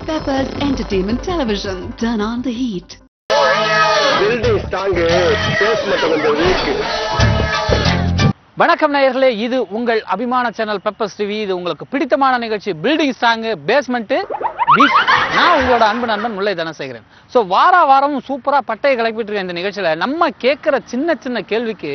Peppers Entertainment Television. Turn on the heat. Building strong, basement கொஞ்சம் weak. வணக்கம் நேயர்களே, இது உங்கள் அபிமான சேனல் பெப்பர்ஸ் டிவி. இது உங்களுக்கு பிடித்தமான நிகழ்ச்சி பில்டிங் ஸ்ட்ராங் பேஸ்மெண்ட் வீக். நான் உங்களோட அன்பு நண்பன் முல்லை தனசேகரன். ஸோ வாரம் சூப்பராக பட்டையை கிளப்பிட்டு இருக்க இந்த நிகழ்ச்சியில் நம்ம கேட்குற சின்ன சின்ன கேள்விக்கு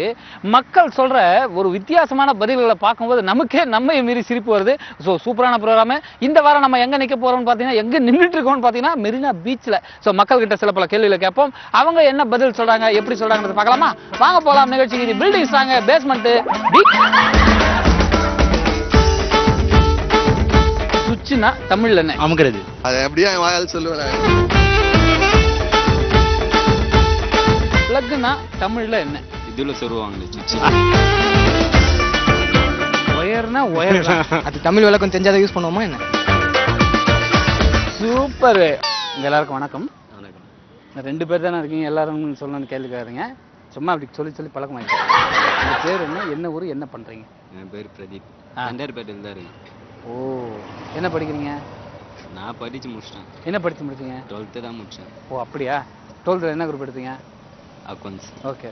மக்கள் சொல்கிற ஒரு வித்தியாசமான பதில்களை பார்க்கும்போது நமக்கே நம்மை மீறி சிரிப்பு வருது. ஸோ சூப்பரான ப்ரோக்ராமு. இந்த வாரம் நம்ம எங்கே நிற்க போகிறோம்னு பார்த்தீங்கன்னா, எங்கே நின்றுட்டு இருக்கோம்னு பார்த்தீங்கன்னா மெரினா பீச்சில். ஸோ மக்கள்கிட்ட சில பல கேள்விகளை கேட்போம். அவங்க என்ன பதில் சொல்கிறாங்க, எப்படி சொல்கிறாங்கன்னு பார்க்கலாமா? வாங்க போகலாம் நிகழ்ச்சிக்கு. இது பில்டிங் ஸ்ட்ராங் பேஸ்மெண்ட் வீக். சுவிட்ச்னா தமிழ்ல என்ன? அமுக்கிறது. அது எப்படியா வாயால் சொல்லுவேன். பிளக்னா தமிழ்ல என்ன? இதுல சொல்லுவாங்க சுவிட்ச். ஒயர்னா ஒயர். அது தமிழ் விளக்கம் தெரிஞ்சாத யூஸ் பண்ணுவோமா என்ன? சூப்பர். உங்க எல்லாருக்கும் வணக்கம். வணக்கம். ரெண்டு பேர் தானே இருக்கீங்க, எல்லாரும் சொல்லணும்னு கேள்விக்காரங்க. சும்மா அப்படி சொல்லி பழக்கமாயிடுச்சு. உங்க பேர் என்ன ஊர், என்ன பண்றீங்க? என் பேர் பிரதீப். அண்டர்பேட்டில் தான் இருக்கேன். ஓ, என்ன படிக்கிறீங்க? நான் படிச்சு முடிச்சிட்டேன். என்ன படிச்சு முடிச்சீங்க? 12th தான் முடிச்சேன். ஓ அப்படியா? 12th என்ன குரூப் எடுத்தீங்க? அக்கௌண்ட்ஸ். ஓகே,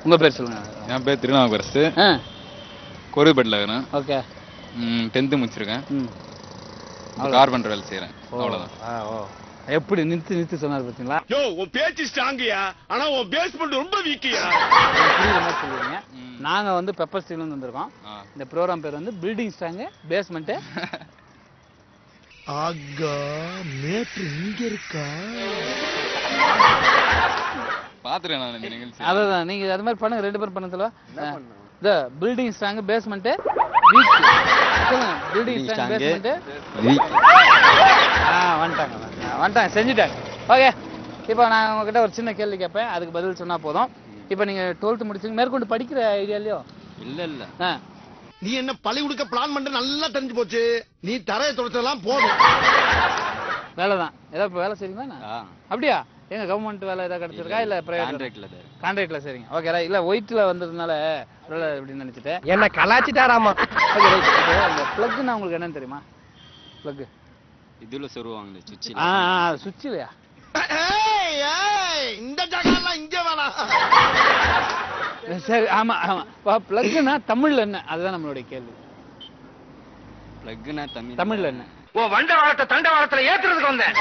உங்க பேர் சொல்லுங்க. என் பேர் திருநாவுக்கரசு. கோரிப்பேட்டில் இருக்கிறேன். ஓகே. 10th முடிச்சிருக்கேன். கார்பெண்டர் வேலை செய்கிறேன். அவ்வளோதான். ஓ, எப்படி நிறுத்து சொன்னார் பார்த்தீங்களா? யோ, உன் பேச்சு ஸ்ட்ராங்கியா, ஆனா உன் பேஸ்மெண்ட் ரொம்ப வீக்கியா. சொல்லுவீங்க. நாங்க வந்து பெப்பர் ஸ்டீல்ல இருந்து வந்திருக்கோம். இந்த ப்ரோக்ராம் பேர் வந்து பில்டிங் ஸ்ட்ராங் பேஸ்மெண்ட். ஆகா, மேட்ரு இங்க இருக்கா? பார்த்துருக்கேன் நான் இந்த நிகழ்ச்சி. அதான் நீங்க அது மாதிரி பண்ணுங்க, ரெண்டு பேரும் பண்ணதுல இந்த building strong basement weak. Building strong basement weak. வந்துட்டாங்க செஞ்சுட்டாங்க. ஓகே, இப்போ நான் உங்ககிட்ட ஒரு சின்ன கேள்வி கேட்பேன், அதுக்கு பதில் சொன்னா போதும். இப்போ நீங்க 12th முடிச்சீங்க, மேற்கொண்டு படிக்கிற ஐடியா இல்லையோ? இல்ல. நீ என்ன பழி கொடுக்க பிளான் பண்ற நல்லா தெரிஞ்சு போச்சு. நீ தரையை தொடச்சதெல்லாம் போதும். வேலைதான். ஏதாவது வேலை செய்றீங்களா? அப்படியா? எங்க கவர்மெண்ட் வேலை ஏதாவது கிடைச்சிருக்கா இல்ல பிரைவேட்? கான்ட்ராக்ட்ல. சரிங்க. Okay right. இல்ல ஒயிட்ல வந்ததுனால அப்படின்னு நினைச்சிட்டேன். என்ன கலாச்சிட்டாராமா? Okay right. இப்போ அந்த பிளக்னா உங்களுக்கு என்னன்னு தெரியுமா? பிளக் இதுல சொல்லுவாங்க சுவிட்ச். சுவிட்ச் இல்லையா? இந்த ஜாகெல்லாம் இங்க வேணாம். சரி, ஆமா. பிளக்னா தமிழ்ல என்ன? அதுதான் நம்மளுடைய கேள்வி. பிளக்னா தமிழ்ல என்ன? ஓ, வண்டவாளத்தை தண்டவாளத்துல ஏத்துறதுக்கு வந்தேன்.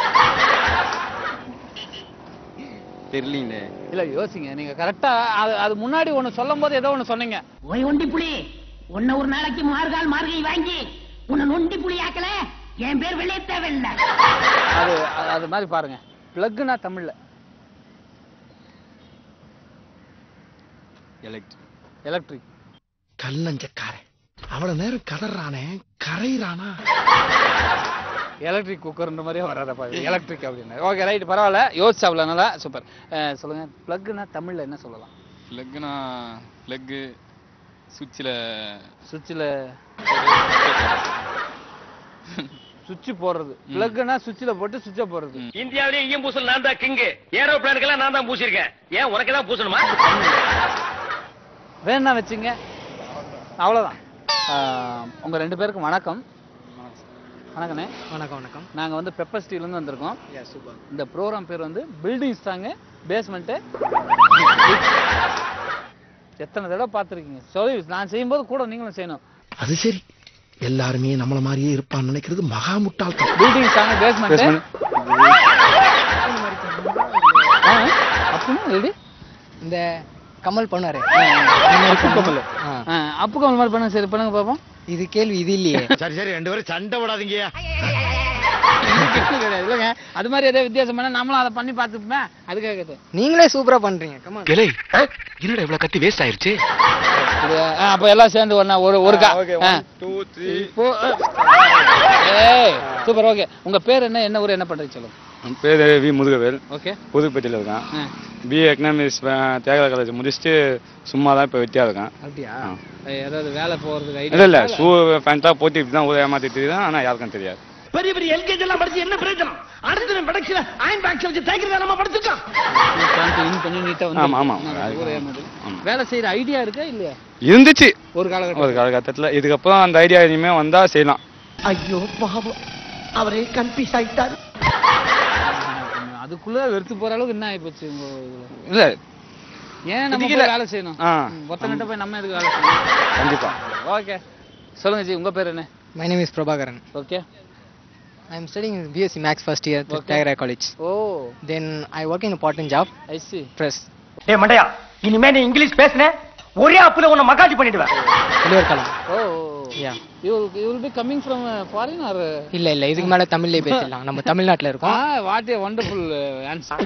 தெரியலீங்க. இல்ல யோசிங்க, நீங்க கரெக்டா அது முன்னாடி ஒண்ணு சொல்லும் போது ஏதோ ஒண்ணு சொன்னீங்க. ஓய் ஒண்டி புலி, உன்னை ஒரு நாளைக்கு மார்கழி வாங்கி உன்னை நொண்டி புலி ஆக்கல, என் பேர் வெளியே தேவையில்லை. அது மாதிரி பாருங்க. பிளக்னா தமிழ்ல எலக்ட்ரிக். கல்லஞ்சக்காரன் அவ்வளவு நேரம் கதறானே, கரைறானா? எலக்ட்ரிக் குக்கர்ன்ற மாதிரியே வராதப்பா, எலக்ட்ரிக் அப்படின்னு. ஓகே ரைட், பரவாயில்ல, யோசிச்சா அவ்வளோ நல்லா. சூப்பர். சொல்லுங்க, பிளக்னா தமிழ்ல என்ன சொல்லலாம்? பிளக்னா பிளக்கு சுவிட்சில் சுவிட்ச் போடுறது. பிளக்னா சுவிட்சில் போட்டு சுவிட்சை போடுறது. இந்தியாவிலே ஈயம் பூசல் நான் தான் கிங்கு. ஏரோப்ளானுக்கெல்லாம் நான் தான் பூசிருக்கேன். ஏன் உனக்கு தான் பூசணுமா? வேணா வச்சுங்க, அவ்வளோதான். உங்க ரெண்டு பேருக்கும் வணக்கம். வணக்கண்ணே. வணக்கம். நாங்க வந்து பெப்பர் ஸ்டீல்லேருந்து வந்திருக்கோம். இந்த ப்ரோக்ராம் பேர் வந்து பில்டிங் ஸ்ட்ராங் பேஸ்மெண்ட். எத்தனை தடவை பார்த்துருக்கீங்க? சொல்லி நான் செய்யும்போது கூட நீங்களும் செய்யணும். அது சரி, எல்லாருமே நம்மள மாதிரியே இருப்பான்னு நினைக்கிறது மகா முட்டாள்தான். பில்டிங் ஸ்ட்ராங் பேஸ்மெண்ட் அப்பவும் எப்படி இந்த கமல் பண்ணாரு, அப்பு கமல் மாதிரி பண்ண. சரி பண்ணுங்க பாப்போம். இது கேள்வி இது இல்லையே. சரி, ரெண்டு பேரும் சண்டை விடாதீங்க. கிடையாது இல்லைங்க, அது மாதிரி ஏதாவது வித்தியாசம் பண்ணா நம்மளும் அதை பண்ணி பார்த்துப்போமே, அதுக்காக. நீங்களே சூப்பரா பண்றீங்க. என்னடா இவ்வளவு கத்தி வேஸ்ட் ஆயிருச்சு? அப்ப எல்லாம் சேர்ந்து ஒரு கா 1 2 3 சூப்பர். ஓகே, உங்க பேர் என்ன ஊர், என்ன பண்றீங்க சொல்லுங்க. என் பேர் வி முதுகவேல். ஓகே, புதுப்பேட்டையில் இருக்கேன். பிஏ எக்கனாமிக்ஸ் தியாகராஜ காலேஜ் முடிச்சுட்டு சும்மா தான் இப்போ வெட்டியாக இருக்கேன். அப்படியா? ஏதாவது வேலை போகிறதுக்கு இல்லை ஷூ ஃபேண்ட்டாக போட்டிட்டு தான் ஊரை ஏமாற்றிட்டு தான், ஆனால் யாருக்கும் தெரியாது. பெரிய பெரிய எல்கேஜி எல்லாம் படிச்சு என்ன பிரயோஜனம்? அடுத்த படத்துல அயன் பாக்ஸ் வச்சு தைக்கிறத நம்ம படிச்சுக்கலாம். ஆமா ஆமா. வேலை செய்யற ஐடியா இருக்கா இல்லையா? இருந்துச்சு ஒரு காலகட்டத்தில். இதுக்கப்புறம் அந்த ஐடியா இனிமே வந்தா செய்யலாம். ஐயோ பாவம், அவரே கன்ஃபியூஸ் ஆயிட்டாரு. அதுக்குள்ள வெறுத்து போற அளவுக்கு என்ன ஆயிப்போச்சு உங்க இதுல? இல்ல ஏன் நம்ம போய் வேலை செய்யணும்? ஒத்தனிட்ட போய் நம்ம எதுக்கு வேலை செய்யணும்? கண்டிப்பா. ஓகே சொல்லுங்க ஜி, உங்க பேர் என்ன? My name is Prabhakaran. Okay. I am studying BSc Max first year at Tiger College. Oh, Then I work in a part-time job, I C. press. டேய் மண்டையா, இனிமே நீ இங்கிலீஷ் பேசுன ஒரே அப்புல உன்னை மகாஜி பண்ணிடுவேன். வெளியூர் காலம். ஓ, Yeah. you will be coming from foreign or? இல்ல இதுக்கு மேல தமிழ்லயே பேசலாம். நம்ம தமிழ்நாட்டுல இருக்கோம். what a wonderful answer.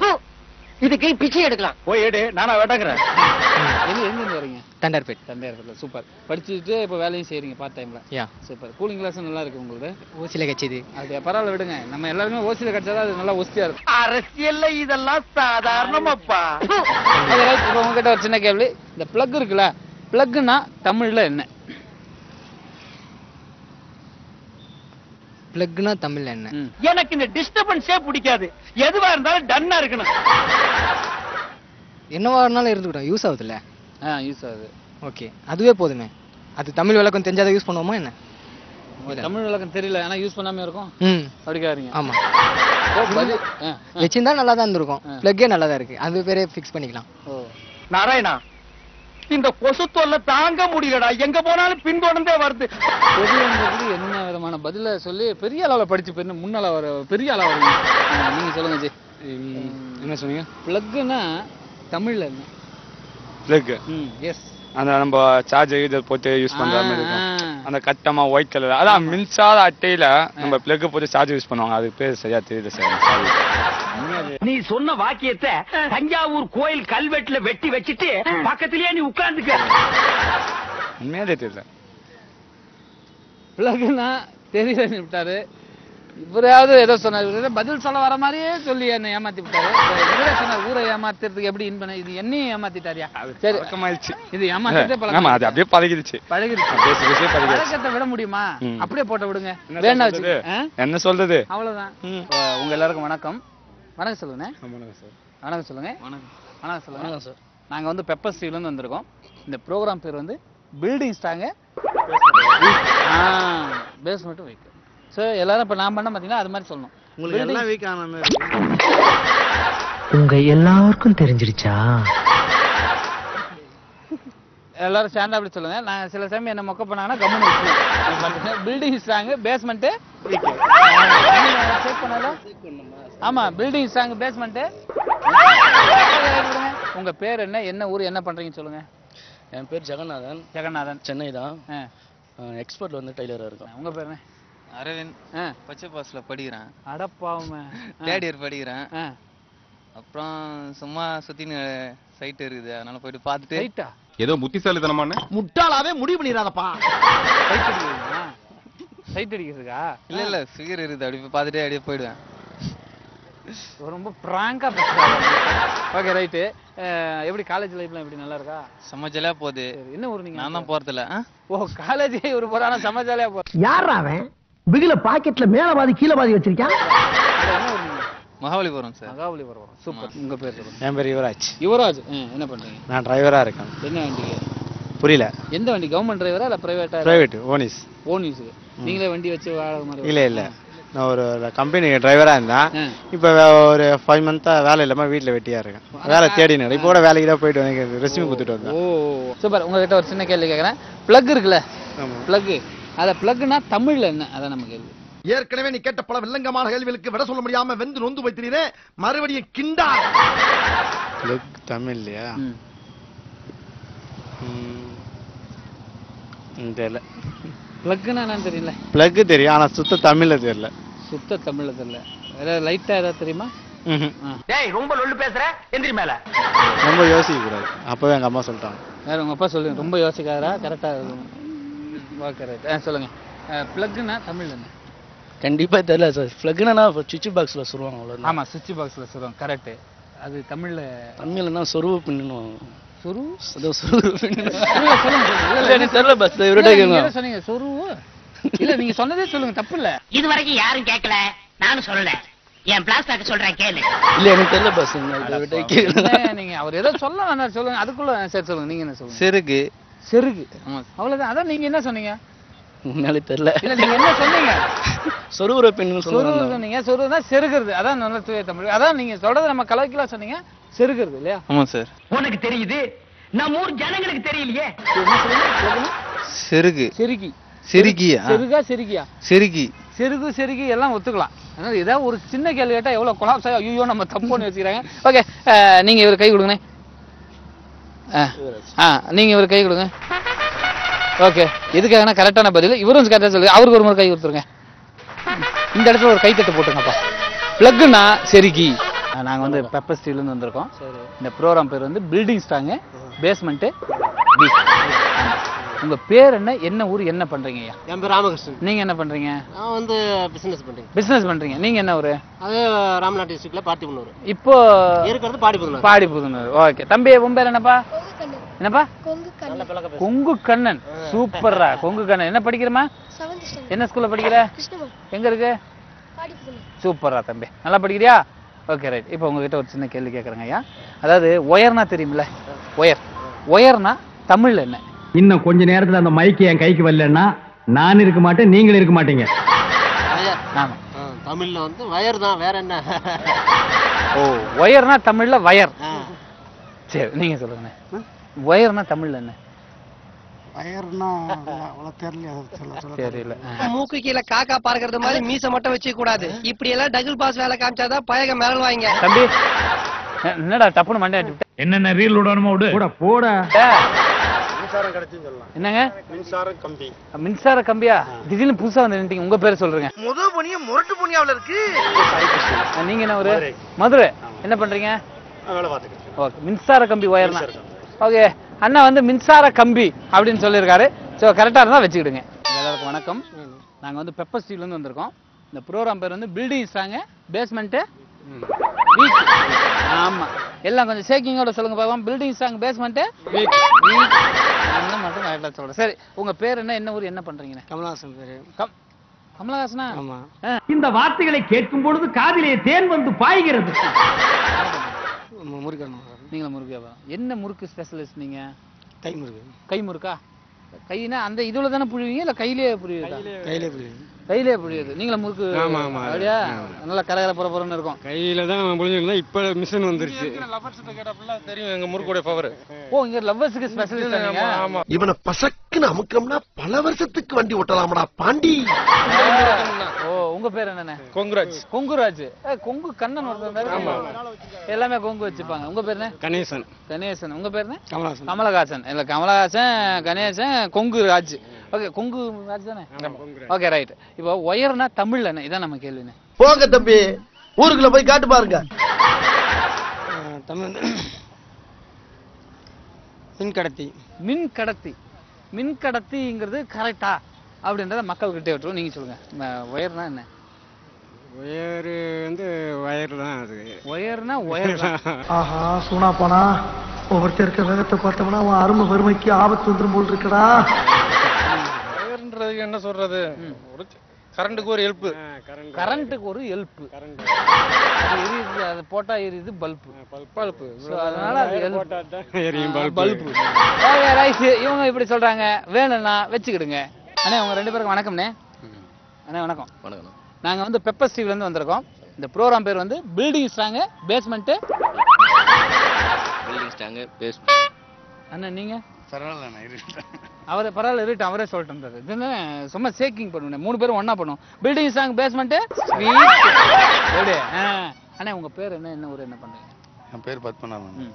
இதுக்கு பிச்சை எடுக்கலாம். போய் எடு, நானா வேட்டங்கறேன். எங்க இருந்து வரீங்க? தண்டர்பேட். தண்டையார்பேட்ல. சூப்பர். படிச்சிட்டு இப்ப வேலையும் செய்றீங்க பார்ட் டைம்ல. யா. சூப்பர். கூலிங் கிளாஸ் நல்லா இருக்கு உங்களுக்கு? ஓசில கச்சது. அது பரவாயில்ல விடுங்க. நம்ம எல்லாருமே ஓசில கட்சாதான் அது நல்லா ஒஸ்தியா இருக்கும். அரசியல்ல இதெல்லாம் சாதாரணமாப்பா. அது ரைட். இப்போ உங்ககிட்ட ஒரு சின்ன கேள்வி. இந்த பிளக் இருக்குல்ல, பிளக்னா தமிழ்ல என்ன? பிளக்னா தமிழ்ல என்ன? எனக்கு இந்த டிஸ்டர்பன்ஸே பிடிக்காது. எதுவா இருந்தாலும் டன்னா இருக்கணும். என்னவா இருந்தாலும் இருந்துக்கிட்டோம். யூஸ் ஆகுதுல்ல? யூஸ் ஆகுது. ஓகே, அதுவே போதுமே. அது தமிழ் விளக்கம் தெரிஞ்சாத யூஸ் பண்ணுவோமா என்ன? தமிழ் விளக்கம் தெரியல, ஆனா யூஸ் பண்ணாம இருக்கும். அப்படிக்காதீங்க. ஆமா. ஓ, பதில் வச்சிருந்தா நல்லா தான் இருந்திருக்கும். பிளக்கே நல்லா தான் இருக்கு. அது பேரே ஃபிக்ஸ் பண்ணிக்கலாம். ஓ, நாராயணா, இந்த கொசு தொல்லை தாங்க முடியலடா. எங்க போனாலும் பின்தொடர்ந்தே வருது. பெரியவங்களுக்கு என்ன விதமான பதில சொல்லி பெரிய அளவுல படிச்சு முன்னால வர பெரிய அளவு வருவீங்க. நீங்க சொல்லுங்க ஜி. என்ன சொன்னீங்க? பிளக்னா தமிழ்ல என்ன? பிளக். எஸ். அந்த நம்ம சார்ஜர் போட்டு யூஸ் பண்ற மாதிரி இருக்கும். அந்த கட்டமா ஒயிட் கலர், அதான் மின்சார அட்டையில நம்ம பிளக் போட்டு சார்ஜர் யூஸ் பண்ணுவாங்க. அது பேர் சரியா தெரியல சார். நீ சொன்ன வாக்கியத்தை தஞ்சாவூர் கோயில் கல்வெட்டுல வெட்டி வச்சிட்டு பக்கத்திலேயே நீ உட்கார்ந்துக்க. உண்மையாவே தெரியல. பிளக்னா தெரியல விட்டாரு. இவராவது ஏதோ சொன்னாரு, பதில் சொல்ல வர மாதிரியே சொல்லி என்ன ஏமாத்தி விட்டாரு. இவரே சொன்னார் ஊரை ஏமாத்துறதுக்கு எப்படி இன்பன, இது என்னையும் ஏமாத்திட்டாரியா? சரி, பழக்கமாயிடுச்சு. இது ஏமாத்திட்டே ஆமா, அது அப்படியே பழகிடுச்சு. பழக்கத்தை விட முடியுமா? அப்படியே போட்ட விடுங்க. வேணா வச்சு என்ன சொல்றது? அவ்வளவுதான். உங்க எல்லாருக்கும் வணக்கம். வணக்கம் சொல்லுங்க. வணக்கம் சொல்லுங்க. வணக்கம் சொல்லுங்க சார். நாங்க வந்து பெப்பர் ஸ்டீவ்ல இருந்து வந்திருக்கோம். இந்த ப்ரோக்ராம் பேர் வந்து பில்டிங் ஸ்டாங்க பேஸ்மெண்ட் வீக். ஸோ எல்லாரும் இப்போ நான் பண்ண பார்த்தீங்கன்னா அது மாதிரி சொல்லணும். உங்களுக்கு எல்லாம் வீக் ஆன மாதிரி உங்க எல்லாருக்கும் தெரிஞ்சிருச்சா? எல்லாரும் ஸ்டாண்ட் அப்படி சொல்லுங்க. நான் சில சமயம் என்ன மொக்க பண்ணாங்கன்னா கம்முன்னு பில்டிங் ஸ்ட்ராங் பேஸ்மெண்ட் செக் பண்ணல. ஆமா, பில்டிங் ஸ்ட்ராங் பேஸ்மெண்ட். உங்க பேர் என்ன, என்ன ஊர், என்ன பண்றீங்கன்னு சொல்லுங்க. என் பேர் ஜெகநாதன். ஜெகநாதன், சென்னை தான். எக்ஸ்போர்ட்ல வந்து டெய்லரா இருக்கேன். உங்க பேர் என்ன? அரவிந்த். பச்சை பாஸ்ல படிக்கிறேன். அடப்பாவுமே. தேர்ட் இயர் படிக்கிறேன். அப்புறம் சும்மா சுத்தின்னு சைட் இருக்குது, அதனால போயிட்டு பார்த்துட்டு. சைட்டா? ஏதோ புத்திசாலித்தனமான முட்டாளாவே முடிவு பண்ணிடாதப்பா. சைட் அடிக்கிறீங்களா? சைட் அடிக்கிறதுக்கா? இல்ல ஃபிகர் இருக்குது, அப்படி போய் பார்த்துட்டு அப்படியே போயிடுவேன். ரொம்ப பிராங்கா பேசுறாங்க. Okay right. எப்படி காலேஜ் லைஃப்லாம் எப்படி நல்லா இருக்கா? சமாஜாலியா போகுது. என்ன ஊர் நீங்க? நான் தான் போறதில்ல. ஓ, காலேஜே ஒரு போறானா சமாஜாலியா போ. யாரா அவன் பிகில பாக்கெட்ல மேல பாதி கீழ பாதி வச்சிருக்கான்? என்ன ஊர் நீங்க? மகாபலிபுரம் சார். மகாபலிபுரம். சூப்பர். உங்க பேர் சொல்லுங்க. என் பேர் யுவராஜ். யுவராஜ். என்ன பண்றீங்க? நான் டிரைவரா இருக்கேன். என்ன வண்டிக்கு? புரியல. எந்த வண்டி? கவர்மெண்ட் டிரைவரா இல்ல பிரைவேட்டா? பிரைவேட். ஓனிஸ். ஓனிஸ். நீங்களே வண்டி வச்சு வாடகை மாதிரி? இல்ல நான் ஒரு கம்பெனி டிரைவரா இருந்தேன். இப்ப ஒரு 5 மந்த்தா வேலை இல்லாம வீட்டுல வெட்டியா இருக்கேன். வேலை தேடினேன். இப்போ கூட வேலைக்கு தான் போயிட்டு வந்து ரெஸ்யூம் கொடுத்துட்டு வந்தேன். ஓ சூப்பர். உங்ககிட்ட ஒரு சின்ன கேள்வி கேட்கறேன். பிளக் இருக்குல்ல, பிளக், அத பிளக்னா தமிழ்ல என்ன? அதான் நம்ம கேள்வி. ஏற்கனவே நீ கேட்ட பல வில்லங்கமான கேள்விகளுக்கு விட சொல்ல முடியாம வெந்து நொந்து வைத்திரே மறுபடியும் கிண்டா. பிளக் தமிழ்லையா? தெரியல. பிளக்னா என்னன்னு தெரியல. பிளக் தெரியும், ஆனா சுத்த தமிழ்ல தெரியல. சுத்த தமிழ்ல தெரியல. வேற லைட்டா ஏதாவது தெரியுமா? டேய் ரொம்ப லொல்லு பேசுற, எந்திரி மேல. ரொம்ப யோசிக்க கூடாது. அப்பவே எங்க அம்மா சொல்லிட்டாங்க. வேற உங்க அப்பா சொல்லுங்க. ரொம்ப யோசிக்காதடா, கரெக்டா இருக்கும். Okay right. சொல்லுங்க. பிளக்னா தமிழ்ல என்ன? கண்டிப்பா தெரியல சார். பிளக்னா சுவிட்ச் பாக்ஸ்ல சொல்லுவாங்க அவ்வளவுதான். ஆமா, சுவிட்ச் பாக்ஸ்ல சொல்லுவாங்க. கரெக்ட். அது தமிழ்ல தமிழ்னா சொருவு பின்னணும். சொரு? அதோ சொருவு பின்னணும். இல்ல சொல்லுங்க. இல்ல எனக்கு தெரியல பஸ். இவரே கேளுங்க. என்ன சொன்னீங்க? சொருவு? இல்ல நீங்க சொன்னதே சொல்லுங்க, தப்பு இல்ல. இது வரைக்கும் யாரும் கேட்கல, நானும் சொல்லல. என் பிளாஸ்டாக்கு சொல்றேன் கேளு. இல்ல எனக்கு தெரியல பஸ். நீங்க அவர் ஏதோ சொல்ல வேணாம் சொல்லுங்க. அதுக்குள்ள சரி சொல்லுங்க. நீங்க என்ன சொல்லுங்க? செருகு. செருகு. அவ்வளவுதான். அதான் நீங்க என்ன சொன்னீங்க? முன்னாலே தெரியல. இல்ல நீங்க என்ன சொன்னீங்க? சொருகுற பெண் சொருகு சொன்னீங்க. சொருகுனா செருகுறது. அதான் நல்ல தூய தமிழ். அதான் நீங்க சொல்றது நம்ம கலவைக்கலா சொன்னீங்க. செருகுறது இல்லையா? ஆமா சார். உனக்கு தெரியுது, நம்ம ஊர் ஜனங்களுக்கு தெரியலையே. என்ன சொல்லுங்க? செருகு. செருகி. செருகியா? செருகா செருகியா? செருகி. செருகு செருகி எல்லாம் ஒத்துக்கலாம். அதனால ஏதாவது ஒரு சின்ன கேள்வி கேட்டா எவ்வளவு கொலாப்ஸ் ஆகி ஐயோ நம்ம தப்புன்னு வச்சுக்கிறாங்க. ஓகே, நீங்க இவர் கை கொடுங்க. நீங்க இவர் கை கொடுங்க. ஓகே, எதுக்காகனா கரெக்டான பதில். இவரும் கரெக்டா சொல்லுங்க. அவருக்கு ஒரு முறை கை கொடுத்துருங்க. இந்த இடத்துல ஒரு கைத்தட்டு போட்டுங்கப்பா. பிளக்குன்னா செருகி. நாங்க வந்து பெப்பர் ஸ்டீல்ல இருந்து வந்திருக்கோம். இந்த ப்ரோக்ராம் பேர் வந்து பில்டிங் ஸ்ட்ராங் பேஸ்மெண்ட் பீச். உங்க பேர் என்ன, என்ன ஊர், என்ன பண்றீங்க ஐயா? என் பேர் ராமகிருஷ்ணன். நீங்க என்ன பண்றீங்க? நான் வந்து பிசினஸ் பண்றேன். பிசினஸ் பண்றீங்க. நீங்க என்ன ஊரு? அது ராமநாடு டிஸ்ட்ரிக்ட்ல பாடிபுதூர். இப்போ இருக்கிறது பாடிபுதூர். பாடிபுதூர். ஓகே தம்பி, உன் பேர் என்னப்பா? என்னப்பா? கொங்கு கண்ணன். சூப்பர்ரா. கொங்கு கண்ணன் என்ன படிக்கிறமா? என்ன ஸ்கூல்ல படிக்கிற? எங்க இருக்கு? சூப்பர்ரா தம்பி, நல்லா படிக்கிறியா? Okay right. இப்போ உங்ககிட்ட ஒரு சின்ன கேள்வி கேட்குறேங்க ஐயா. அதாவது ஒயர்னா தெரியுமில்ல? ஒயர். ஒயர்னா தமிழ்ல என்ன? இன்னும் கொஞ்ச நேரத்துல அந்த மைக்கு என் கைக்கு வரலன்னா நான் இருக்க மாட்டேன், நீங்களும் இருக்க மாட்டீங்க. ஆமா, தமிழ்ல வந்து வயர் தான், வேற என்ன? ஓ, ஒயர்னா தமிழ்ல வயர். சரி நீங்க சொல்லுங்க. ஒயர்னா தமிழ்ல என்ன? வயர்னா அவ்வளவு தெரியல. தெரியல. மூக்கு கீழே காக்கா பார்க்கறது மாதிரி மீசை மட்டும் வச்சுக்க கூடாது. இப்படி எல்லாம் டபுள் பாஸ் வேலை காமிச்சாதான் பயக மிரல் வாங்க. தம்பி என்னடா டப்புன்னு மண்டை ஆட்டி விட்ட? என்னென்ன ரீல் விடணுமோ விடு. போட மின்சாரம் கடத்தின்னு சொல்லலாம். என்னங்க? மின்சாரம் கம்பி. மின்சார கம்பியா? திடீர்னு புதுசா வந்து நின்னுட்டீங்க. உங்க பேர் சொல்றீங்க. முதல் பணிய முரட்டு பணியாவுல இருக்கு. நீங்க என்ன ஒரு மதுரை? என்ன பண்றீங்க? வேலை பார்த்துக்கிட்டு. ஓகே, மின்சார கம்பி ஒயர்னா. ஓகே, அண்ணா வந்து மின்சார கம்பி அப்படின்னு சொல்லியிருக்காரு. ஸோ கரெக்டாக இருந்தால் வச்சுக்கிடுங்க. எல்லாருக்கும் வணக்கம். நாங்கள் வந்து பெப்பர் ஸ்டீல்லேருந்து வந்திருக்கோம். இந்த ப்ரோக்ராம் பேர் வந்து பில்டிங் ஸ்ட்ராங்கு பேஸ்மெண்ட்டு வீக். ஆமாம், எல்லாம் கொஞ்சம் ஷேக்கிங்கோட சொல்லுங்க பார்க்கலாம். Building strong basement week. மட்டும் கரெக்டாக சொல்கிறேன். சரி, உங்கள் பேர் என்ன, என்ன ஊர், என்ன பண்ணுறீங்க? கமலஹாசன் பேரு. கமலஹாசனா? ஆமா. இந்த வார்த்தைகளை கேட்கும் பொழுது காதிலே தேன் வந்து பாய்கிறது. முருகன். நீங்களா முருகா? என்ன முறுக்கு ஸ்பெஷலிஸ்ட் நீங்க? கை முருகு. கை முறுக்கா? கையினா அந்த இதுல தானே புழிவீங்க இல்ல கையிலேயே புழியுதா? கையிலே புரியுது. கையிலேயே புழியுது. நீங்களா முறுக்கு? அப்படியா? நல்லா கரகர புறப்புறன்னு இருக்கும். கையில தான் புழிஞ்சிருந்தா, இப்ப மிஷின் வந்துருச்சு. தெரியும் எங்க முறுக்கோட பவர். ஓ, இங்க லவ்வர்ஸ்க்கு ஸ்பெஷலிஸ்ட் நீங்க? ஆமா. இவனை பசக்குன்னு அமுக்கம்னா பல வருஷத்துக்கு வண்டி ஓட்டலாமடா பாண்டி. ஓ, உங்க பேர் என்னண்ணே? கொங்குராஜ். கொங்குராஜ். கொங்கு கண்ணன் ஒருத்தர். எல்லாமே கொங்கு வச்சுப்பாங்க. உங்க பேர் என்ன? கணேசன். கணேசன். உங்க பேர் என்ன? கமலஹாசன். கமலஹாசன். இல்ல கமலஹாசன், கணேசன், கொங்கு ராஜ். ஓகே, கொங்கு ராஜ் தானே? Okay right. இப்போ ஒயர்னா தமிழ்ல என்ன? இதான் நம்ம கேள்வினே. போங்க தம்பி, ஊருக்குள்ள போய் காட்டு பாருங்க. தமிழ் மின் கடத்தி. மின் கடத்தி. மின் கடத்திங்கிறது கரெக்டா அப்படின்றத மக்கள்கிட்ட விட்டுரும். நீங்க சொல்லுங்க, ஒயர்னா என்ன? ஒயர் வந்து ஒயர் தான். அது ஒயர்னா ஒயர் தான். ஆஹா, சூனா போனா ஒவ்வொருத்தர் இருக்க வேகத்தை பார்த்தோம்னா அவன் அருமை வறுமைக்கு ஆபத்து வந்துடும் போல் இருக்கடா. ஒயர்ன்றதுக்கு என்ன சொல்றது? கரண்ட்டுக்கு ஒரு ஹெல்ப். கரண்ட்டுக்கு ஒரு ஹெல்ப். எரியுது, அது போட்டா எரியுது பல்பு. பல்பு. அதனால அது பல்பு. Okay right. இவங்க இப்படி சொல்றாங்க. வேணும்னா வச்சுக்கிடுங்க. அண்ணே, உங்க ரெண்டு பேருக்கும் வணக்கம்ண்ணே. அண்ணே வணக்கம். வணக்கம். நாங்க வந்து பெப்பர் ஸ்டீல்ல இருந்து வந்திருக்கோம். இந்த ப்ரோக்ராம் பேர் வந்து building strong basement. Building strong basement. அண்ணா நீங்க? பரவாயில்ல, அவரே பரவாயில்ல இருக்கட்டும், அவரே சொல்லிட்டு இது சும்மா சேக்கிங் பண்ணுவேன். மூணு பேரும் ஒன்னா பண்ணுவோம். பில்டிங் ஸ்ட்ராங் பேஸ்மெண்ட் எப்படி? அண்ணா உங்க பேர் என்ன, என்ன ஊர், என்ன பண்றீங்க? என் பேர் பத்மநாபன்.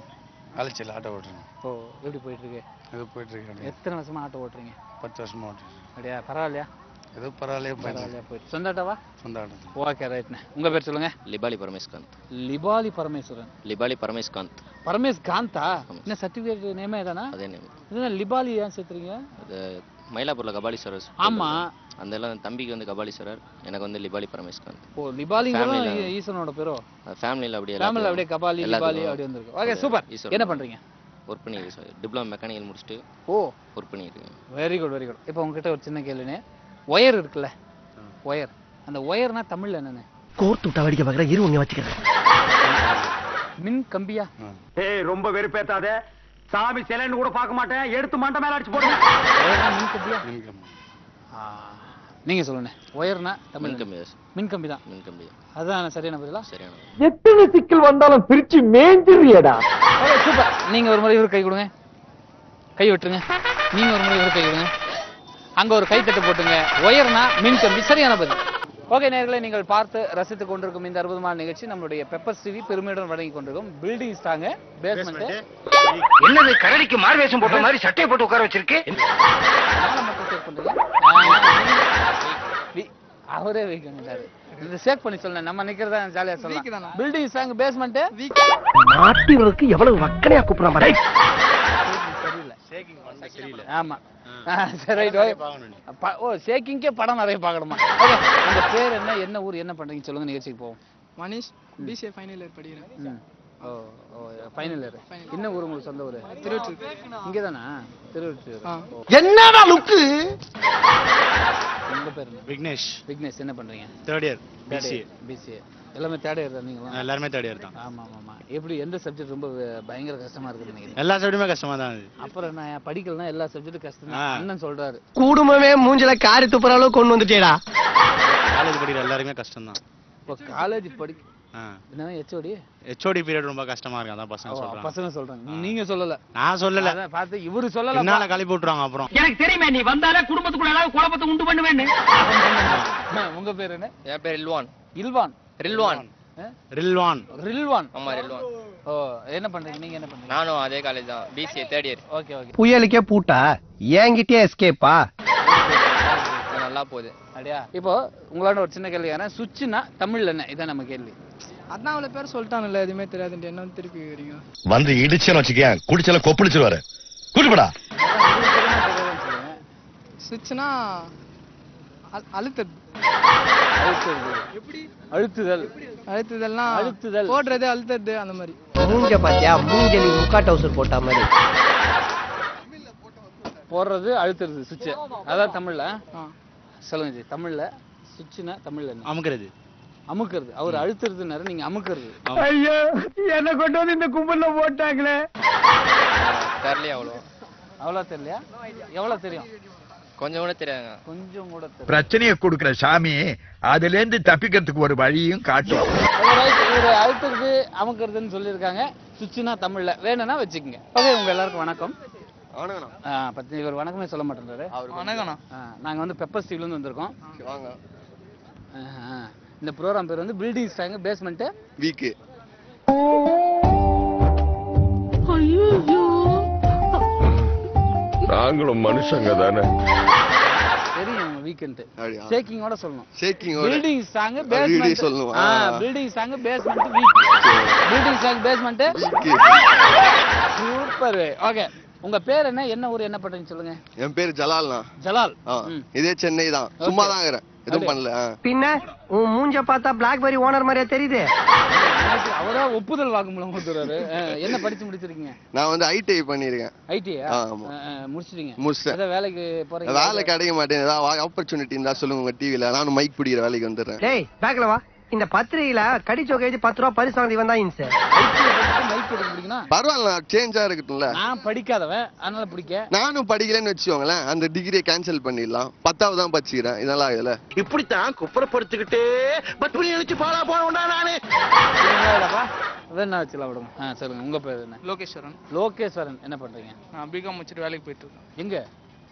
ஆலச்சியில் ஆட்டோ ஓட்டுறேன். ஓ, எப்படி போயிட்டு இருக்கு? ஏதோ போயிட்டு இருக்கேன். எத்தனை வருஷமா ஆட்டோ ஓட்டுறீங்க? 10 வருஷமா ஓட்டுறேன். அப்படியா? பரவாயில்லையா? ஏதோ பரவாயில்லையா போயிட்டு. சொந்த ஆட்டோவா? சொந்த ஆட்டோ. ஓகே ரைட்ண்ணே. உங்க பேர் சொல்லுங்க. லிபாலி பரமேஸ்காந்த். லிபாலி பரமேஸ்வரன். லிபாலி பரமேஸ்காந்த். பரமேஷ் காந்தா? என்ன சர்டிபிகேட் நேமே தானா? அதே நேம். இதுனா லிபாலி ஏன் சேர்த்துறீங்க? அது மயிலாப்பூர்ல கபாலீஸ்வரர். ஆமா, அந்த எல்லாம் தம்பிக்கு வந்து கபாலீஸ்வரர், எனக்கு வந்து லிபாலி பரமேஸ்காந்த். ஓ, லிபாலிங்கிறது ஈசனோட பேரோ? ஃபேமிலில அப்படியே ஃபேமிலில அப்படியே கபாலி லிபாலி அப்படி வந்திருக்கு. Okay super. என்ன பண்றீங்க? ஒர்க் பண்ணி டிப்ளமோ மெக்கானிக்கல் முடிச்சிட்டு ஒர்க் பண்ணிருக்கேன். Very good very good. இப்போ உங்ககிட்ட ஒரு சின்ன கேள்வினே. ஒயர் இருக்குல்ல, ஒயர், அந்த ஒயர்னா தமிழ்ல என்னன்னு? கோர்த்து விட்டா வடிக்க பார்க்குறேன், இரு உங்க வச்சுக்கிறேன். மின் கம்பியா? ஏய், ரொம்ப வெறுப்பேத்தாத. சாமி சிலைன்னு கூட பார்க்க மாட்டேன், எடுத்து மண்டை மேல அடிச்சு போடுங்க. மின் கம்பியா? நீங்க சொல்லுங்க. ஒயர்னா தமிழ் மின்கம்பி தான். அதுதான் சரியான பதிலா? எத்தனை சிக்கல் வந்தாலும் பிரிச்சு மேஞ்சிரியடா. சூப்பர். நீங்க ஒரு முறை இவரு கை கொடுங்க. கை விட்டுருங்க. நீங்க ஒரு முறை இவரு கை கொடுங்க. அங்க ஒரு கைத்தட்டு போட்டுங்க. ஒயர்னா மின்கம்பி சரியான பதில். ஓகே நேயர்களே, நீங்கள் பார்த்து ரசித்துக் கொண்டிருக்கும் இந்த அற்புதமான நிகழ்ச்சி நம்மளுடைய பெப்பர்ஸ் டிவி பெருமையுடன் வழங்கி கொண்டிருக்கும் பில்டிங் ஸ்ட்ராங் பேஸ்மெண்ட். என்னது கரடிக்கு மார்வேஷம் போட்ட மாதிரி சட்டையை போட்டு உட்கார வச்சிருக்கு? அவரே வைக்கணும்டாரு. இது சேக் பண்ணி சொல்லணும். நம்ம நிக்கிறதா ஜாலியா சொல்லலாம். பில்டிங் ஸ்ட்ராங் பேஸ்மெண்ட் மாட்டிவருக்கு எவ்வளவு வக்கனையா கூப்பிடுறான் பாரு. சரியில்லை. ஆமா சரி ரைட். ஓ ஷேக்கிங்கே படம் நிறைய பார்க்கணுமா? உங்க பேர் என்ன, என்ன ஊர், என்ன பண்றீங்க சொல்லுங்க, நிகழ்ச்சிக்கு போவோம். மனிஷ், பிசிஏ ஃபைனல் இயர் படிக்கிறேன். ஓ ஃபைனல் இயர். என்ன ஊர் உங்களுக்கு சொந்த ஊர்? திருவொற்றியூர். இங்கே தானா? திருவொற்றியூர். என்னடா லுக்கு? உங்க பேர் விக்னேஷ். விக்னேஷ் என்ன பண்றீங்க? 3rd year PCA. பிசிஏ எல்லாமே 3rd இயர் தான் நீங்களா? எல்லாரும் 3rd இயர் தான். ஆமா ஆமா. எப்படி எந்த சப்ஜெக்ட் ரொம்ப பயங்கர கஷ்டமா இருக்குன்னு நினைக்கிறீங்க? எல்லா சப்ஜெக்ட்டுமே கஷ்டமா தான் இருக்கு. அப்புறம் நான் படிக்கலாம் எல்லா சப்ஜெக்ட்டும் கஷ்டம் தான் அண்ணன் சொல்றாரு. குடும்பமே மூஞ்சில காரி துப்புற அளவுக்கு கொண்டு வந்துட்டேடா. காலேஜ் படிக்கிற எல்லாருமே கஷ்டம் தான். இப்போ காலேஜ் படிக்க என்ன HOD பீரியட் ரொம்ப கஷ்டமா இருக்கு. அதான் பசங்க சொல்றாங்க. நீங்க சொல்லல. நான் சொல்லல. பார்த்து இவரு சொல்லல. என்னால கழிப்பு விட்டுறாங்க. அப்புறம் எனக்கு தெரியுமே நீ வந்தாலே குடும்பத்துக்குள்ள ஏதாவது குழப்பத்தை உண்டு பண்ணுவேன்னு. உங்க பேர் என்ன? என் பேர் இல்வான். இல்வான். ரில்வான். ரில்வான். ரில்வான். ஆமா ரில்வான். ஓ என்ன பண்றீங்க? நீங்க என்ன பண்றீங்க? நானும் அதே காலேஜ் தான். BCA 3rd year. Okay okay. புயலுக்கே பூட்டா ஏங்கிட்டே எஸ்கேப்பா. நல்லா போகுது. அப்படியா? இப்போ உங்களோட ஒரு சின்ன கேள்வி. ஏன்னா சுவிட்ச்னா தமிழ்ல என்ன? இதான் நம்ம கேள்வி. அதான் அவ்வளவு பேர் சொல்லிட்டானுல்ல, எதுவுமே தெரியாதுன்ட்டு என்ன திருப்பி கேக்குறீங்க? வந்து இடிச்சேன்னு வச்சுக்கேன், குடிச்சல கொப்பளிச்சிருவாரு. கூட்டுப்படா. சுவிட்ச்னா அழுத்தது. எப்படி? அழுத்துதல். அழுத்துதல்னா அழுத்துதல். போடுறது அழுத்தது அந்த மாதிரி. மூஞ்ச பாத்தியா? மூஞ்சலி முக்கா டவுசர் போட்ட மாதிரி. போடுறது அழுத்துறது சுவிட்ச். அதான் தமிழ்ல. சொல்லுங்க ஜி. தமிழ்ல சுவிட்ச்னா தமிழ்ல என்ன? அமுக்குறது. அமுக்குறது. அவர் அழுத்துறதுனாரு, நீங்க அமுக்குறது. ஐயோ என்ன கொண்டு வந்து இந்த கும்பல்ல போட்டாங்களே. தெரியல அவ்வளோ தெரியலையா? எவ்வளவு தெரியும்? கொஞ்சம் கூட தெரியாதுங்க. கொஞ்சம் கூட தெரியும். பிரச்சனையை கொடுக்குற சாமி அதுல இருந்து தப்பிக்கிறதுக்கு ஒரு வழியும் காட்டும். இவரு அழுத்துறது அமுக்குறதுன்னு சொல்லியிருக்காங்க. சுவிட்ச்னா தமிழ்ல. வேணும்னா வச்சுக்கோங்க. ஓகே, உங்க எல்லாருக்கும் வணக்கம். பத்தி இவர் வணக்கமே சொல்ல மாட்டேன்றாரு. வணக்கம். நாங்க வந்து பெப்பர்ஸ் டிவில இருந்து வந்திருக்கோம். இந்த ப்ரோகிராம் பேர் வந்து பில்டிங் ஸ்ட்ராங் பேஸ்மெண்ட் வீக். நாங்களும் மனுஷங்க தானே. தெரியும் வீக்கெண்ட். ஷேக்கிங்கோட சொல்லணும். ஷேக்கிங்கோட. பில்டிங் ஸ்ட்ராங் பேஸ்மெண்ட் சொல்லணும். Building strong basement weak. Building strong basement super. Okay, உங்க பேர் என்ன, என்ன ஊர், என்ன பண்றீங்க சொல்லுங்க. என் பேர் ஜலால்னா. ஜலால். இதே சென்னை தான். சும்மா தான் இருக்கறேன், எதுவும் பண்ணல. பின்ன உன் மூஞ்ச பார்த்தா பிளாக்பெரி ஓனர் மாதிரியா தெரியுது? அவரா ஒப்புதல் வாக்குமூலம் கொடுத்துறாரு. என்ன படிச்சு முடிச்சிருக்கீங்க? நான் வந்து ஐடிஐ பண்ணிருக்கேன். ஐடிஐ முடிச்சிட்டீங்க? முடிச்சிட்டேன். அத வேலைக்கு போறீங்க? வேலை கிடைக்க மாட்டேங்குது. ஏதாவது ஆப்பர்ச்சுனிட்டி இருந்தா சொல்லுங்க உங்க டிவில. நானும் மைக் பிடிக்கிற வேலைக்கு வந்துடுறேன். டேய் பேக்ல வா. இந்த பத்திரிகையில கடிச்சோ கேஜி 10 ரூபாய் பரிசு வாங்கி வந்தா இன்ஸ். மைக் எடுக்க பிடிக்குனா? பரவாயில்ல, சேஞ்சா இருக்கும்ல. நான் படிக்காதவன், அதனால பிடிக்க. நானும் படிக்கலன்னு வெச்சுக்கோங்களேன், அந்த டிகிரியை கேன்சல் பண்ணிடலாம். 10வது தான் படிச்சிக்கிறேன். இதெல்லாம் இல்ல. இப்படித்தான் குப்புறப்படுத்திக்கிட்டே பத்மனி எழுச்சி பாலா போனோம்டா நானு. வேணா வச்சுலாம் விடுங்க. சொல்லுங்க, உங்க பேர் என்ன? லோகேஸ்வரன். லோகேஸ்வரன். என்ன பண்றீங்க? நான் பிகாம் முடிச்சிட்டு வேலைக்கு போயிட்டு இருக்கேன். எங்க?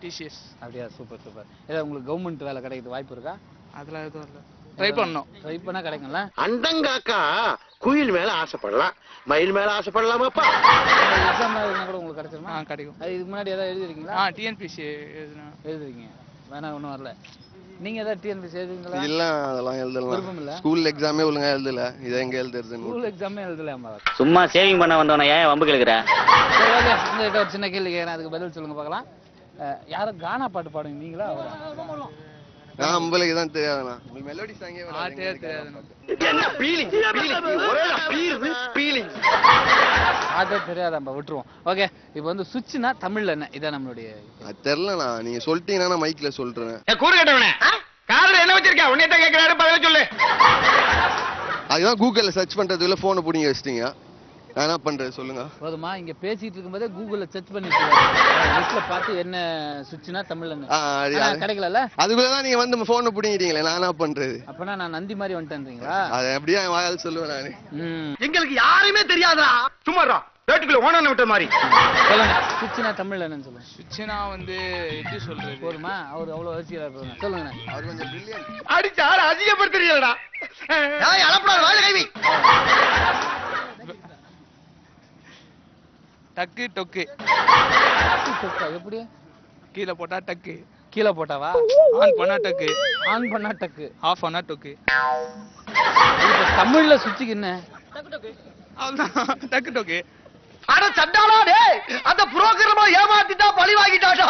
டிசிஎஸ். அப்படியா? Super super. ஏதாவது உங்களுக்கு கவர்மெண்ட் வேலை கிடைக்கிறது வாய்ப்பு இருக்கா? அதெல்லாம் எதுவும் இல்லை. ட்ரை பண்ணோம். ட்ரை பண்ணா கிடைக்கும்ல. அண்டங்காக்கா குயில் மேல ஆசைப்படலாம், மயில் மேல ஆசைப்படலாமாப்பா? எக்ஸாம் எழுதினா கூட உங்களுக்கு கிடைச்சிருமா? கிடைக்கும். இதுக்கு முன்னாடி ஏதாவது எழுதிருக்கீங்களா? டிஎன்பிசி எழுதுறீங்க. வேணா ஒன்றும் வரல. நீங்க ஏதாவது டிஎன்பிசி எழுதுறீங்களா? இல்ல, அதெல்லாம் எழுதலாம். ஸ்கூல் எக்ஸாமே ஒழுங்கா எழுதல. இதை எங்க எழுதுறது? ஸ்கூல் எக்ஸாமே எழுதலாமா? சும்மா சேவிங் பண்ண வந்தவன ஏன் வம்பு கேக்குற? உங்ககிட்ட ஒரு சின்ன கேள்வி கேட்கறேன், அதுக்கு பதில் சொல்லுங்க பார்க்கலாம். யாரும் கானா பாட்டு பாடுங்க, நீங்களா? நான் உங்களுக்கு தான் தெரியாதுண்ணா. உங்களுக்கு மெலோடி சாங்கே பாட்டே தெரியாதாம்பா, விட்டுருவோம். ஓகே, இப்போ வந்து சுவிட்ச்னா தமிழ்ல என்ன? இதான் நம்மளுடைய. தெரியலண்ணா, நீங்க சொல்லிட்டீங்கன்னா நான் மைக்ல சொல்றேன். கூறு கேட்டவனே, காதுல என்ன வச்சிருக்க? உன்னை தான் கேட்கிறாரு, பதில் சொல்லு. அதுதான் கூகுள்ல சர்ச் பண்றதுக்குள்ள போனை புடிங்க வச்சிட்டீங்க. நான் என்ன பண்றது சொல்லுங்க. போதுமா? இங்க பேசிட்டு இருக்கும்போதே கூகுள்ல சர்ச் பண்ணிட்டு லிஸ்ட்ல பார்த்து என்ன சுவிட்ச்னா தமிழ்ல கிடைக்கல. அதுக்குள்ளதான் நீங்க வந்து போனை புடிங்கிட்டீங்களே, நான் என்ன பண்றது? அப்பனா நான் நந்தி மாதிரி வந்துட்டேன்றீங்களா? அதை எப்படியா வாயால் சொல்லுவேன் நானு. எங்களுக்கு யாருமே தெரியாதா? சும்மாடா வேட்டுக்குள்ள ஓனான விட்ட மாதிரி. சொல்லுங்க சுவிட்ச்னா தமிழ்ல என்னன்னு சொல்லுங்க. சுவிட்ச்னா வந்து எப்படி சொல்றது? போதுமா? அவர் அவ்வளவு யோசிக்கிறா இருப்பாங்க. சொல்லுங்க. அவர் கொஞ்சம் பிரில்லியன்ட். அடிச்சா அதிகப்படுத்துறீங்களா? ஏய் அலப்படா வாயில கைவி. டக்கு டொக்கு. டொக்கா எப்படி? கீழ போட்டா டக்கு. கீழ போட்டாவா? ஆன் பண்ணா டக்கு. ஆன் பண்ணா டக்கு. ஆஃப் பண்ணா டொக்கு. இப்ப தமிழ்ல சுவிட்சுக்கு என்ன? டக்கு டொக்கு. அவ்வளவுதான் டக்கு டொக்கு. அட சண்டாளா டேய், அந்த புரோகிராம ஏமாத்திட்டா பழி வாங்கிட்டாடா.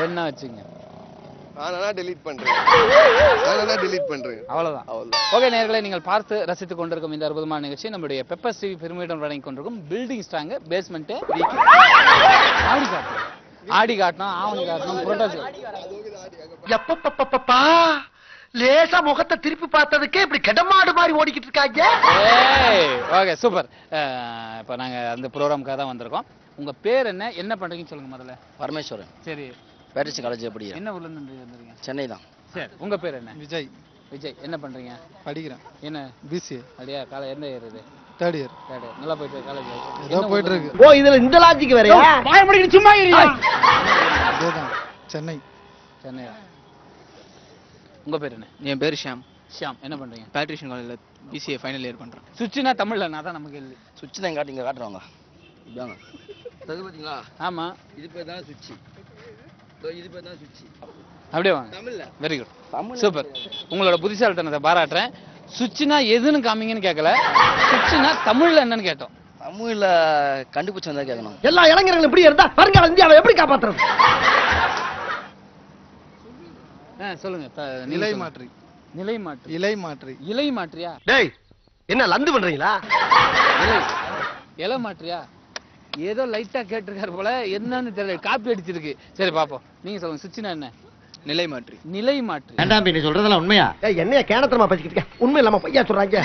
என்ன வச்சுங்க? நானா delete பண்றேன். அவ்வளவுதான். ஓகே நேயர்களே, நீங்கள் பார்த்து ரசித்துக் கொண்டிருக்கும் இந்த அற்புதமான நிகழ்ச்சி நம்முடைய பெப்பர்ஸ் டிவி பெருமையுடன் வழங்கிக் கொண்டிருக்கும் பில்டிங் ஸ்ட்ராங் பேஸ்மெண்ட் ஆடி காட்டணும், ஆவணி காட்டணும், புரோட்டோஸ். எப்பப்பப்பப்பா லேசா முகத்தை திருப்பி பார்த்ததுக்கே இப்படி கெடமாடு மாதிரி ஓடிக்கிட்டு இருக்காங்க. Okay super. இப்போ நாங்க அந்த ப்ரோக்ராமுக்காக தான் வந்திருக்கோம். உங்க பேர் என்ன, என்ன பண்றீங்கன்னு சொல்லுங்க முதல்ல. பரமேஸ்வரன். சரி. பேரிஸ் காலேஜ் படிக்கிறேன். என்ன ஊர்ல இருந்து வந்திருக்கீங்க? சென்னை தான். சரி. உங்க பேர் என்ன? விஜய். விஜய் என்ன பண்றீங்க? படிக்கிறேன். என்ன? பிசிஏ. அப்படியா? காலேஜ் எந்த இயர் இது? Third year. நல்லா போயிட்டு காலேஜ் ஏதோ போயிட்டு இருக்கு. ஓ இதுல இந்த லாஜிக் வேறயா? வாய முடிக்கிட்டு சும்மா இருயா. அதேதான் சென்னை. சென்னை. உங்க பேர் என்ன? என் பேர் ஷியாம். ஷியாம் என்ன பண்றீங்க? பேட்ரிஷன் காலேஜ்ல பிசிஏ ஃபைனல் இயர் பண்றேன். சுவிட்ச்னா தமிழ்ல நான் தான் நமக்கு கேள்வி. சுவிட்ச் தான் காட்டுங்க காட்டுறாங்க. இதாங்க. தகு பாத்தீங்களா? ஆமா. இது பேர் தான் சுவிட்ச். இது பேர் தான் சுவிட்ச். அப்படியே வாங்க. தமிழ்ல. Very good. சூப்பர். உங்களோட புத்திசாலித்தனத்தை பாராட்டுறேன். சுவிட்ச்னா எதுன்னு காமிங்கன்னு கேட்கல. சுவிட்ச்னா தமிழ்ல என்னன்னு கேட்டோம். தமிழ்ல கண்டுபிடிச்சு வந்தா கேட்கணும். எல்லா இளைஞர்களும் இப்படி இருந்தா வருங்கால இந்தியாவை எப்படி காப்பாத்துறது? சொல்லுங்க. நிலை மாற்றி. நிலை மாற்றி. இலை மாற்றி. இலை மாற்றியா? டேய் என்ன லந்து பண்றீங்களா? இலை மாற்றியா? ஏதோ லைட்டா கேட்டிருக்காரு போல, என்னன்னு தெரியல, காப்பி அடிச்சிருக்கு. சரி பாப்போம். நீங்க சொல்லுங்க சுவிட்ச்னா என்ன? நிலை மாற்றி. நிலை மாற்றி. வேண்டாம் நீ சொல்றதெல்லாம் உண்மையா? ஏய் என்னைய கேனத்தரமா பேசிக்கிட்டு இருக்க? உண்மை இல்லாம பையா சொல்றாங்க.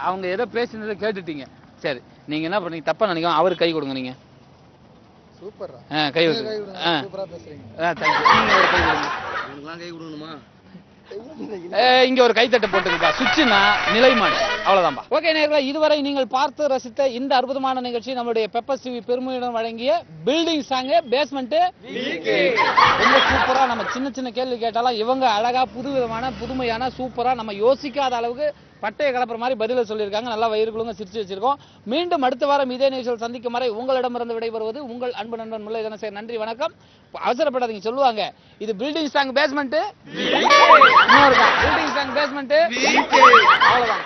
அவங்க ஏதோ பேசினதை கேட்டுட்டீங்க. சரி நீங்க என்ன பண்ணீங்க? தப்பா நினைக்காம அவருக்கு கை கொடுங்க. நீங்க சூப்பர். கை கொடுங்க. சூப்பரா பேசுறீங்க. நீங்க ஒரு கை கொடுங்க. உங்களுக்கு கை கொடுக்கணுமா? இங்க ஒரு கைத்தட்டை போட்டுருப்பா. சுவிட்ச்னா நிலை மாற்றி. அவ்வளவுதான்பா. ஓகே நேயர்களே, இதுவரை நீங்கள் பார்த்து ரசித்த இந்த அற்புதமான நிகழ்ச்சி நம்முடைய பெப்பர்ஸ் டிவி பெருமையுடன் வழங்கிய பில்டிங் ஸ்ட்ராங் பேஸ்மெண்ட் ரொம்ப சூப்பரா. நம்ம சின்ன சின்ன கேள்வி கேட்டாலும் இவங்க அழகா புதுவிதமான புதுமையான சூப்பரா நம்ம யோசிக்காத அளவுக்கு பட்டையை கலப்புற மாதிரி பதில சொல்லியிருக்காங்க. நல்லா வயிறுகளுங்க சிரிச்சு வச்சிருக்கோம். மீண்டும் அடுத்த வாரம் இதே நிகழ்ச்சியில் சந்திக்கும் வரை உங்களிடமிருந்து விடைபெறுவது உங்கள் அன்பு நண்பன் முல்லை தனசேகர். நன்றி வணக்கம். அவசரப்படாதீங்க, சொல்லுவாங்க இது building strong basement. Building strong basement. அவ்வளவுதான்.